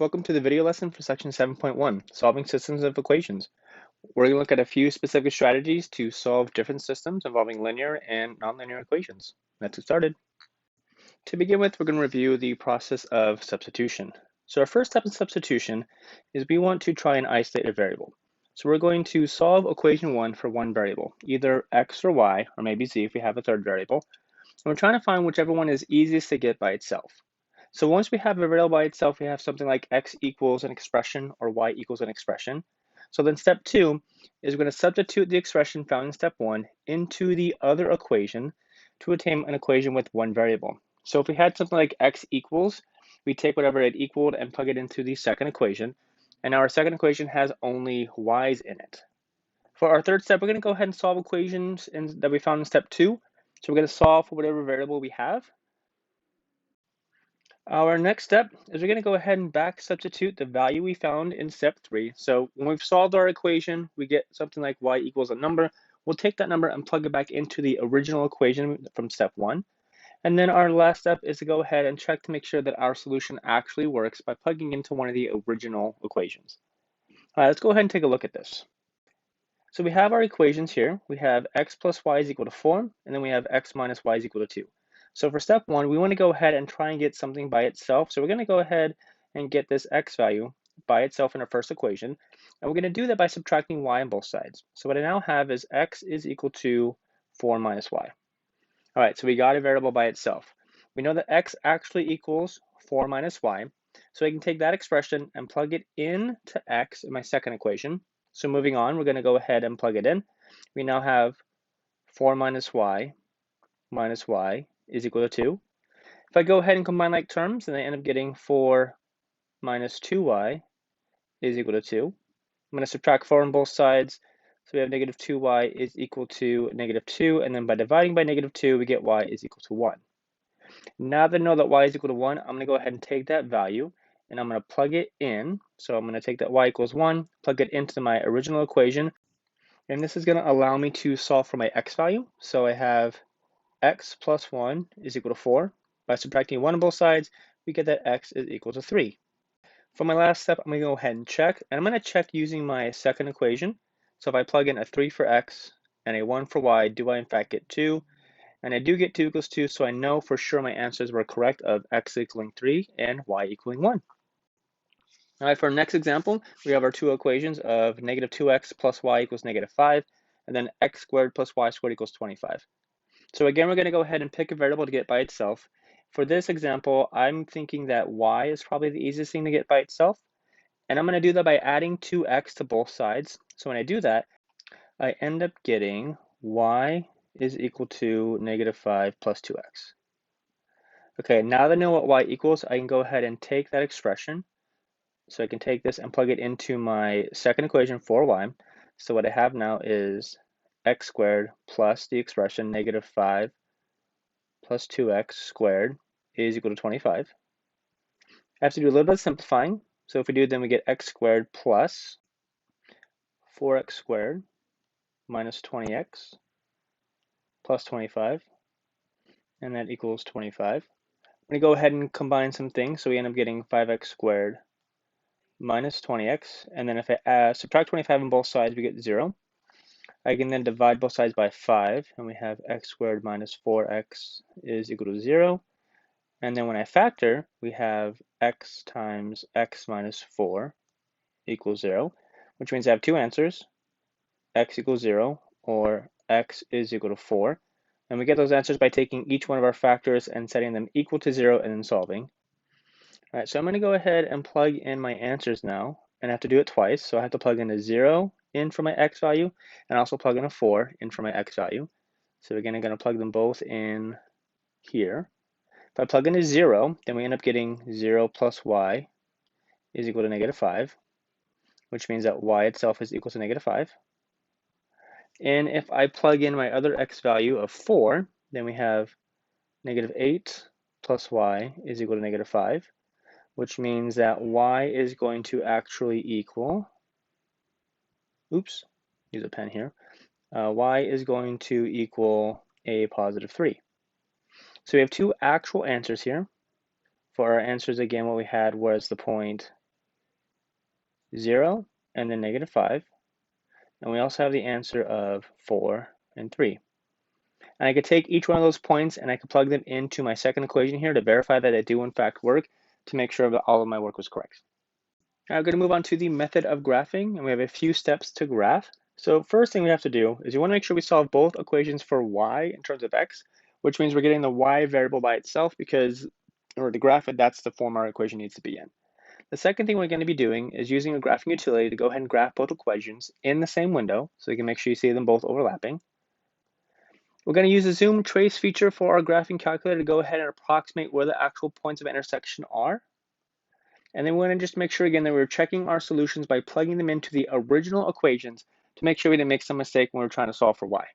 Welcome to the video lesson for section 7.1, Solving Systems of Equations. We're going to look at a few specific strategies to solve different systems involving linear and nonlinear equations. Let's get started. To begin with, we're going to review the process of substitution. So our first step in substitution is we want to try and isolate a variable. So we're going to solve equation 1 for one variable, either x or y, or maybe z if we have a third variable. And we're trying to find whichever one is easiest to get by itself. So once we have a variable by itself, we have something like x equals an expression or y equals an expression. So then step 2 is we're going to substitute the expression found in step 1 into the other equation to attain an equation with one variable. So if we had something like x equals, we take whatever it equaled and plug it into the second equation. And now our second equation has only y's in it. For our third step, we're going to go ahead and solve equations that we found in step 2. So we're going to solve for whatever variable we have. Our next step is we're going to go ahead and back substitute the value we found in step 3. So when we've solved our equation, we get something like y equals a number. We'll take that number and plug it back into the original equation from step 1. And then our last step is to go ahead and check to make sure that our solution actually works by plugging into one of the original equations. All right, let's go ahead and take a look at this. So we have our equations here. We have x plus y is equal to 4, and then we have x minus y is equal to 2. So for step 1, we want to go ahead and try and get something by itself. So we're going to go ahead and get this x value by itself in our first equation. And we're going to do that by subtracting y on both sides. So what I now have is x is equal to 4 minus y. All right, so we got a variable by itself. We know that x actually equals 4 minus y. So I can take that expression and plug it into x in my second equation. So moving on, we're going to go ahead and plug it in. We now have 4 minus y is equal to 2. If I go ahead and combine like terms, then I end up getting 4 minus 2y is equal to 2. I'm going to subtract 4 on both sides. So we have negative 2y is equal to negative 2. And then by dividing by negative 2, we get y is equal to 1. Now that I know that y is equal to 1, I'm going to go ahead and take that value and I'm going to plug it in. So I'm going to take that y equals 1, plug it into my original equation. And this is going to allow me to solve for my x value. So I have x plus 1 is equal to 4. By subtracting 1 on both sides, we get that x is equal to 3. For my last step, I'm going to go ahead and check. And I'm going to check using my second equation. So if I plug in a 3 for x and a 1 for y, do I in fact get 2? And I do get 2 equals 2, so I know for sure my answers were correct of x equaling 3 and y equaling 1. All right, for our next example, we have our two equations of negative 2x plus y equals negative 5, and then x squared plus y squared equals 25. So again, we're going to go ahead and pick a variable to get by itself. For this example, I'm thinking that y is probably the easiest thing to get by itself. And I'm going to do that by adding 2x to both sides. So when I do that, I end up getting y is equal to negative 5 plus 2x. Okay, now that I know what y equals, I can go ahead and take that expression. So I can take this and plug it into my second equation for y. So what I have now is x squared plus the expression negative 5 plus 2x squared is equal to 25. I have to do a little bit of simplifying. So if we do, then we get x squared plus 4x squared minus 20x plus 25, and that equals 25. I'm going to go ahead and combine some things. So we end up getting 5x squared minus 20x, and then if I subtract 25 on both sides, we get 0. I can then divide both sides by 5, and we have x squared minus 4x is equal to 0. And then when I factor, we have x times x minus 4 equals 0, which means I have two answers, x equals 0 or x is equal to 4. And we get those answers by taking each one of our factors and setting them equal to 0 and then solving. All right, so I'm going to go ahead and plug in my answers now, and I have to do it twice. So I have to plug in a 0 in for my x value, and also plug in a 4 in for my x value. So again, I'm going to plug them both in here. If I plug in a 0, then we end up getting 0 plus y is equal to negative 5, which means that y itself is equal to negative 5. And if I plug in my other x value of 4, then we have negative 8 plus y is equal to negative 5, which means that y is going to actually equal, oops, use a pen here, y is going to equal a positive 3. So we have two actual answers here. For our answers, again, what we had was the point 0, and then -5. And we also have the answer of 4 and 3. And I could take each one of those points and I could plug them into my second equation here to verify that they do in fact work, to make sure that all of my work was correct. Now we're going to move on to the method of graphing, and we have a few steps to graph. So first thing we have to do is we want to make sure we solve both equations for y in terms of x, which means we're getting the y variable by itself, because in order to graph it, that's the form our equation needs to be in. The second thing we're going to be doing is using a graphing utility to go ahead and graph both equations in the same window, so you can make sure you see them both overlapping. We're going to use the zoom trace feature for our graphing calculator to go ahead and approximate where the actual points of intersection are. And then we're going to just make sure again that we're checking our solutions by plugging them into the original equations to make sure we didn't make some mistake when we're trying to solve for y.